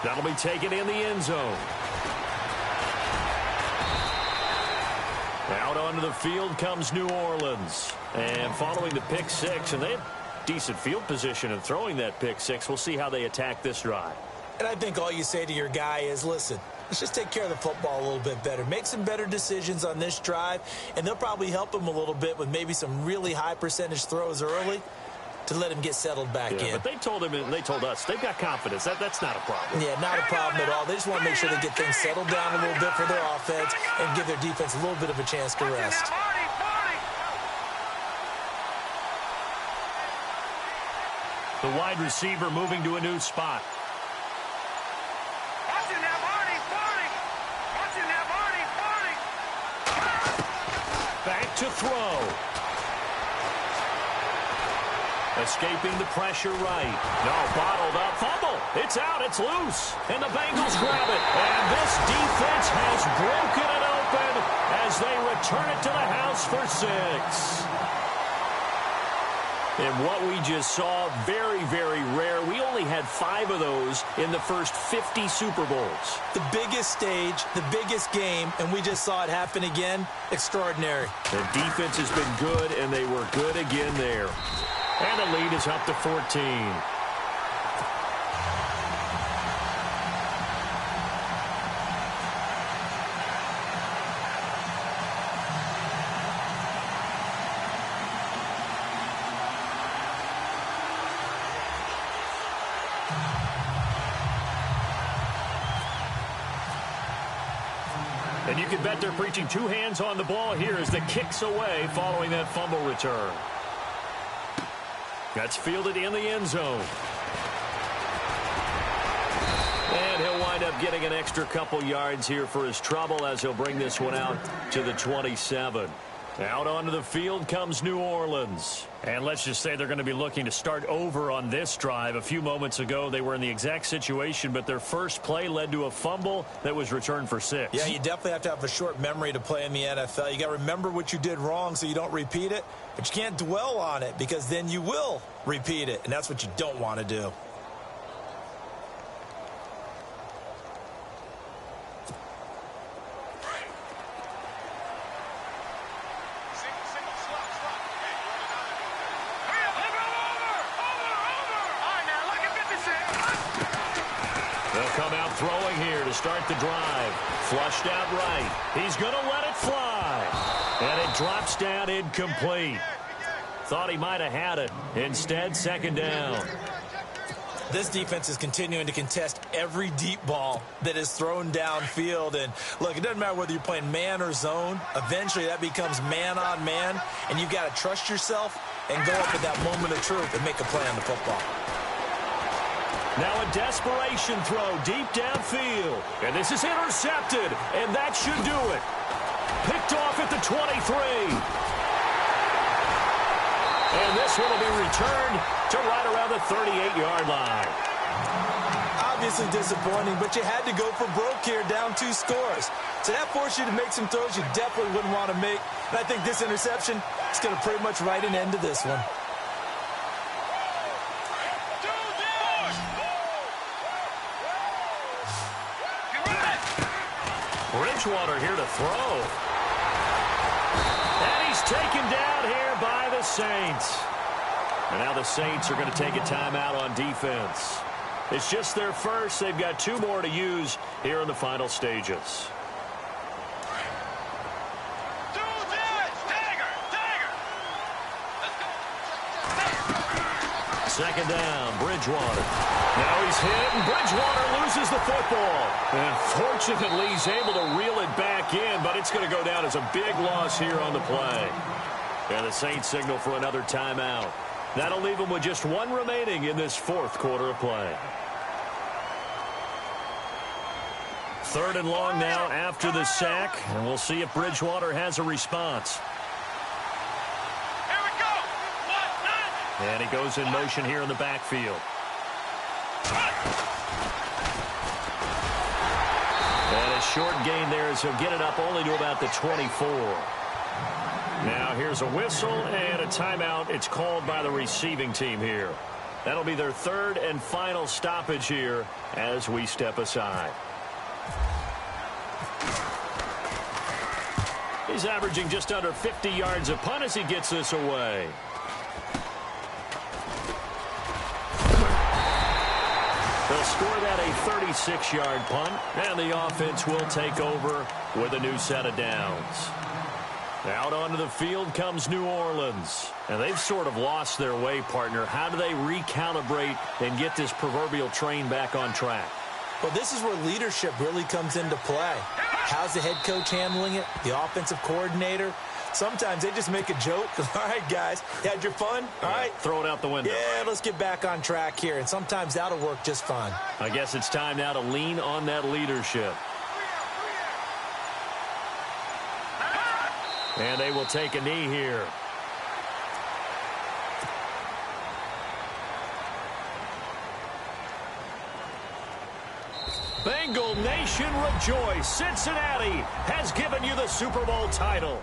That'll be taken in the end zone. Out onto the field comes New Orleans. And following the pick 6, and they have decent field position in throwing that pick 6. We'll see how they attack this drive. And I think all you say to your guy is, listen, let's just take care of the football a little bit better. Make some better decisions on this drive, and they'll probably help him a little bit with maybe some really high percentage throws early to let him get settled back in. But they told him and they told us they've got confidence. That's not a problem. Yeah, not a problem at all. They just want to make sure they get things settled down a little bit for their offense and give their defense a little bit of a chance to rest. The wide receiver moving to a new spot. Back to throw. Escaping the pressure right. No, bottled up. Fumble. It's out. It's loose. And the Bengals grab it. And this defense has broken it open as they return it to the house for 6. And what we just saw, very, very rare. We only had 5 of those in the first 50 Super Bowls. The biggest stage, the biggest game, and we just saw it happen again. Extraordinary. The defense has been good, and they were good again there. And the lead is up to 14. And you can bet they're preaching 2 hands on the ball here as the kick's away following that fumble return. That's fielded in the end zone. And he'll wind up getting an extra couple yards here for his trouble as he'll bring this one out to the 27. Out onto the field comes New Orleans. And let's just say they're going to be looking to start over on this drive. A few moments ago, they were in the exact situation, but their first play led to a fumble that was returned for 6. Yeah, you definitely have to have a short memory to play in the NFL. You got to remember what you did wrong so you don't repeat it, but you can't dwell on it because then you will repeat it, and that's what you don't want to do. Throwing here to start the drive. Flushed out right. He's going to let it fly. And it drops down incomplete. Thought he might have had it. Instead, 2nd down. This defense is continuing to contest every deep ball that is thrown downfield. And, look, it doesn't matter whether you're playing man or zone. Eventually, that becomes man on man. And you've got to trust yourself and go up at that moment of truth and make a play on the football. Now a desperation throw deep downfield. And this is intercepted, and that should do it. Picked off at the 23. And this one will be returned to right around the 38-yard line. Obviously disappointing, but you had to go for broke here, down 2 scores. So that forced you to make some throws you definitely wouldn't want to make. And I think this interception is going to pretty much write an end to this one. Bridgewater here to throw. And he's taken down here by the Saints. And now the Saints are going to take a timeout on defense. It's just their first. They've got 2 more to use here in the final stages. Second down, Bridgewater. Now he's hit, and Bridgewater loses the football. And fortunately, he's able to reel it back in, but it's going to go down as a big loss here on the play. And the Saints signal for another timeout. That'll leave them with just 1 remaining in this 4th quarter of play. 3rd and long now after the sack, and we'll see if Bridgewater has a response. Here we go. And he goes in motion here in the backfield. And a short gain there as he'll get it up only to about the 24. Now here's a whistle and a timeout. It's called by the receiving team here. That'll be their 3rd and final stoppage here as we step aside. He's averaging just under 50 yards a punt as he gets this away. They'll score that a 36-yard punt, and the offense will take over with a new set of downs. Out onto the field comes New Orleans. And they've sort of lost their way, partner. How do they recalibrate and get this proverbial train back on track? Well, this is where leadership really comes into play. How's the head coach handling it? The offensive coordinator? Sometimes they just make a joke. All right, guys, you had your fun? All right. Throw it out the window. Yeah, let's get back on track here. And sometimes that'll work just fine. I guess it's time now to lean on that leadership. And they will take a knee here. Bengal Nation rejoice. Cincinnati has given you the Super Bowl title.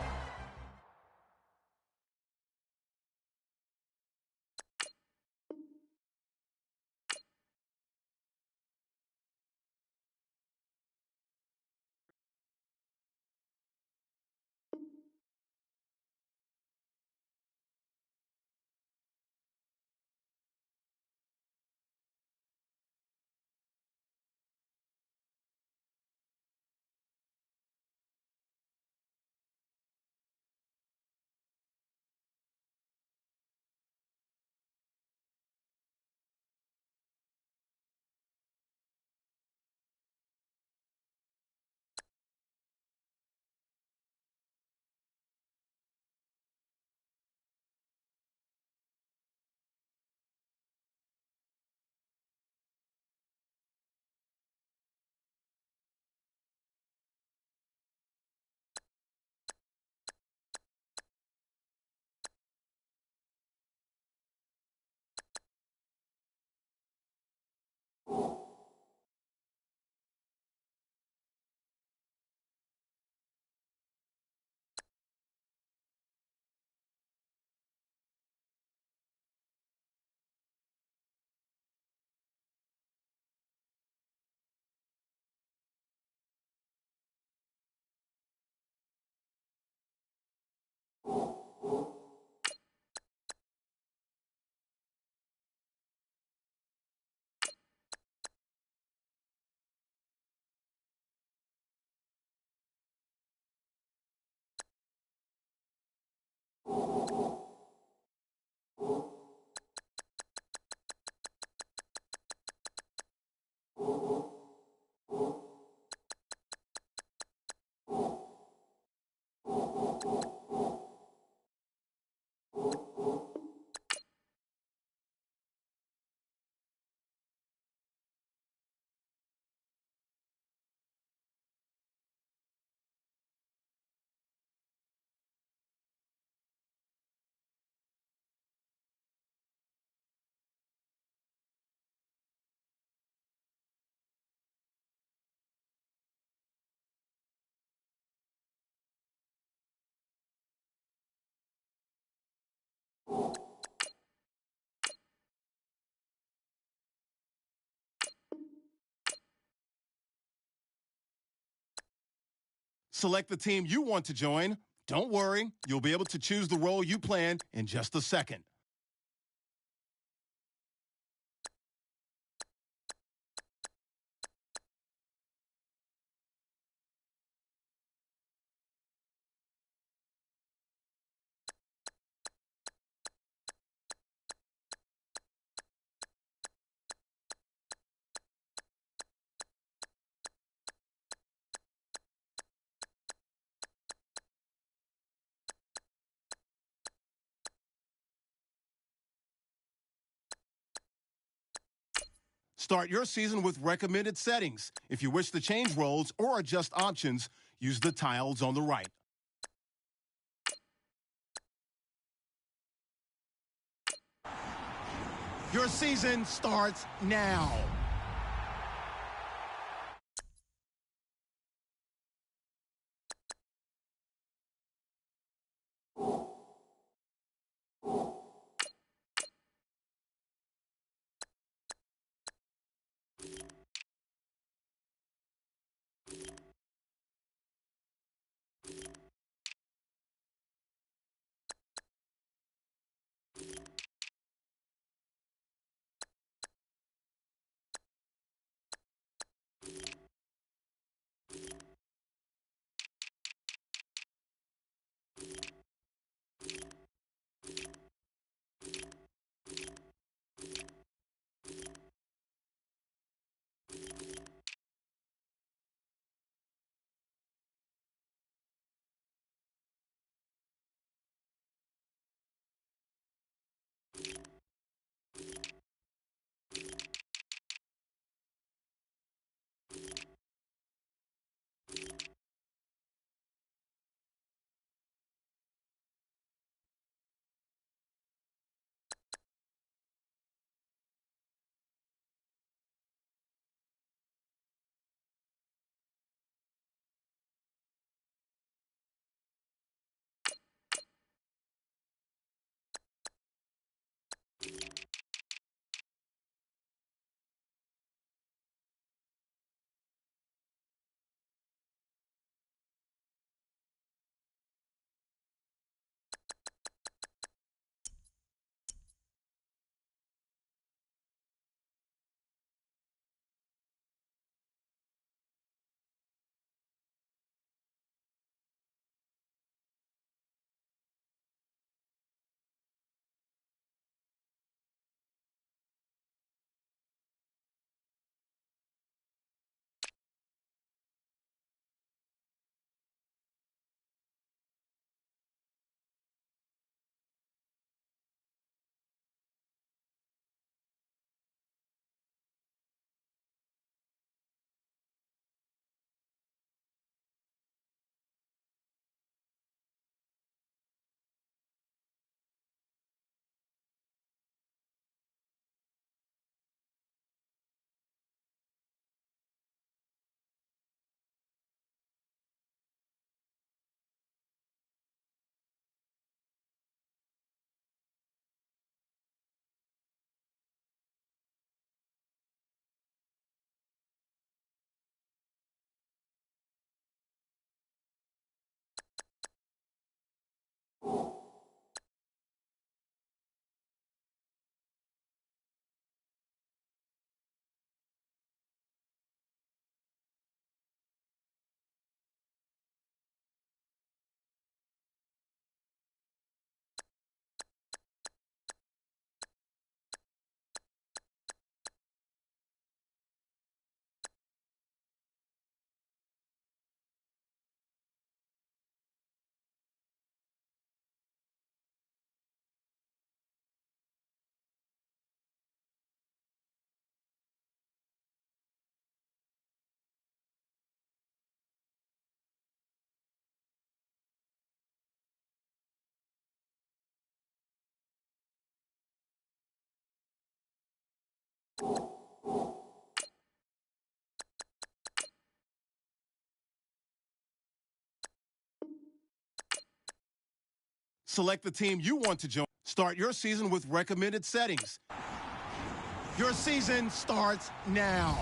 Select the team you want to join. Don't worry, you'll be able to choose the role you plan in just a second. Start your season with recommended settings. If you wish to change roles or adjust options, use the tiles on the right. Your season starts now. Select the team you want to join. Start your season with recommended settings. Your season starts now.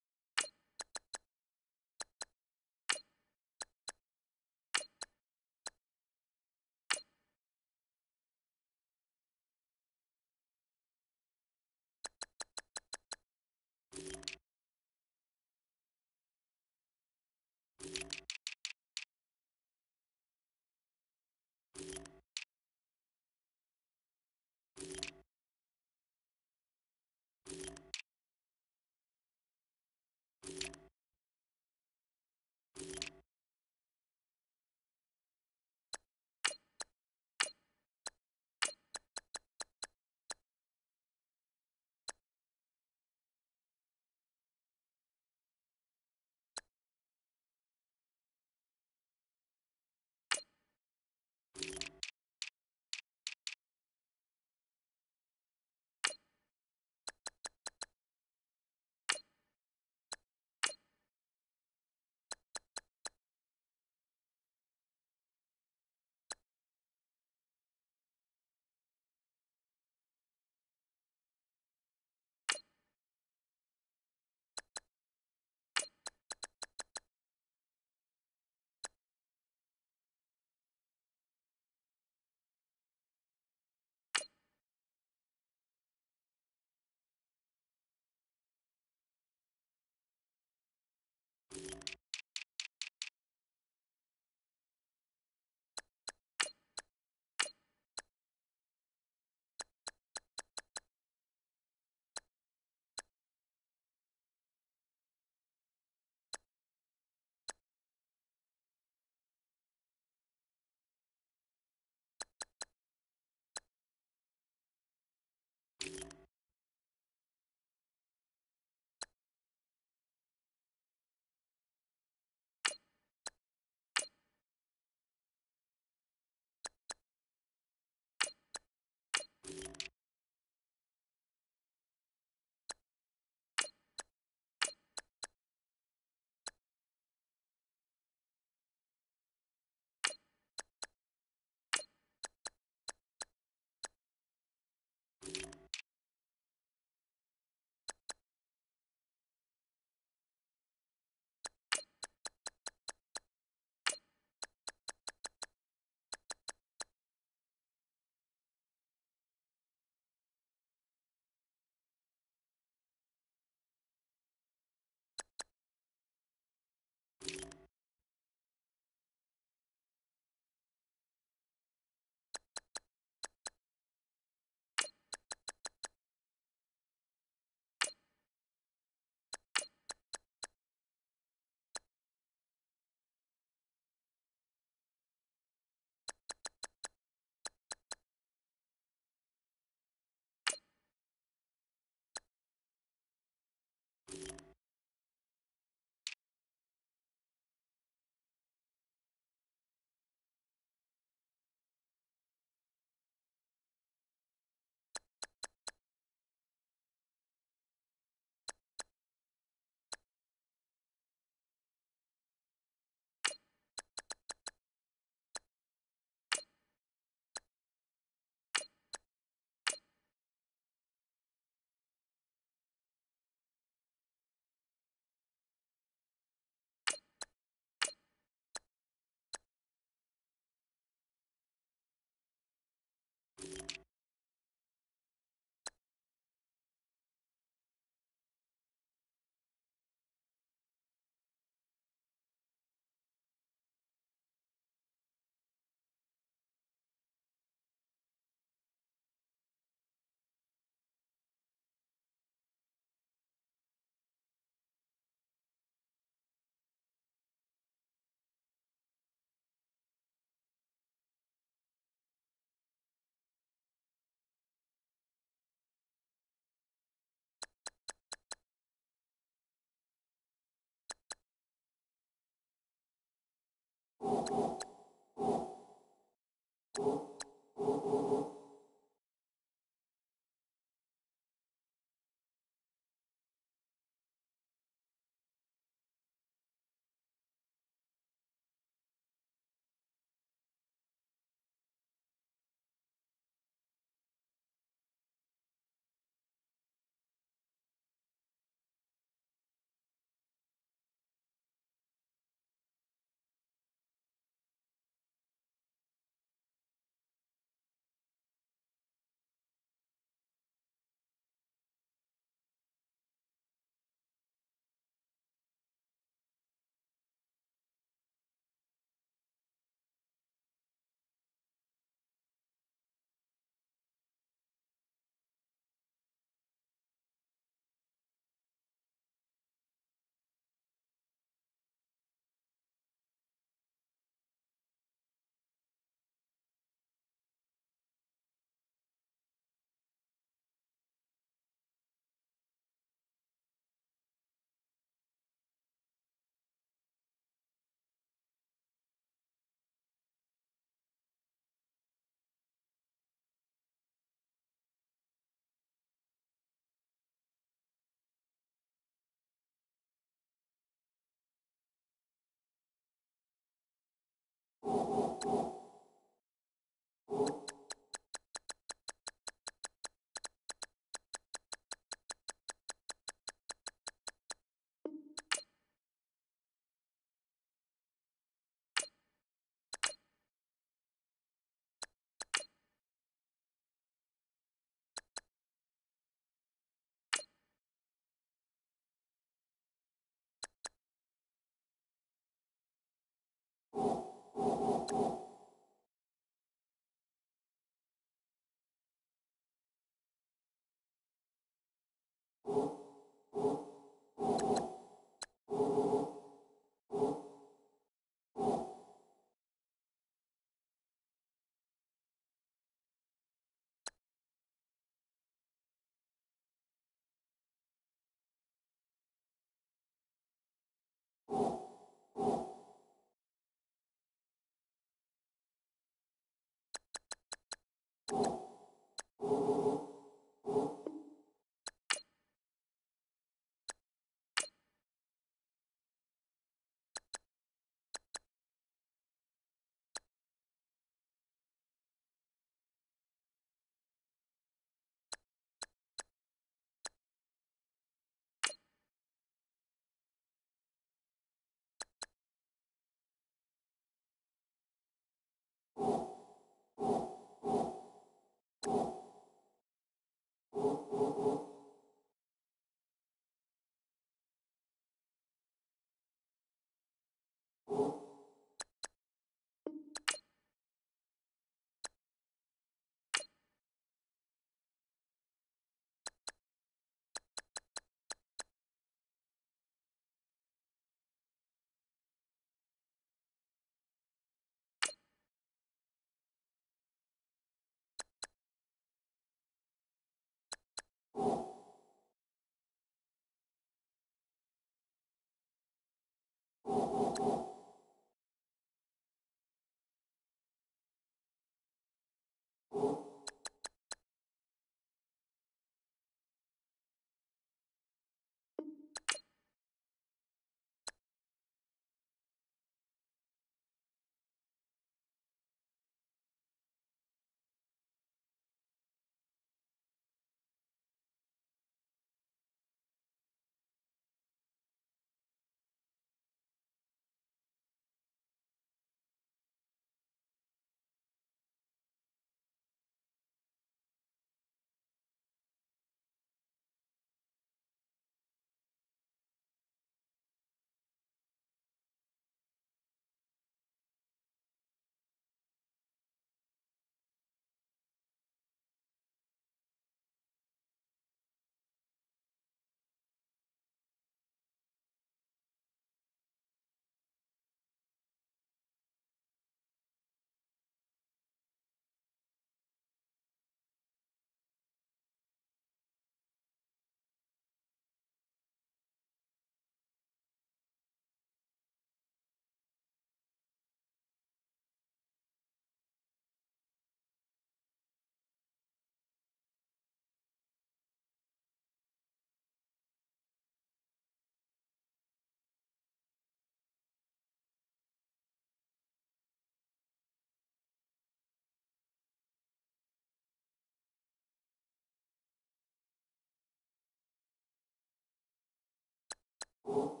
you.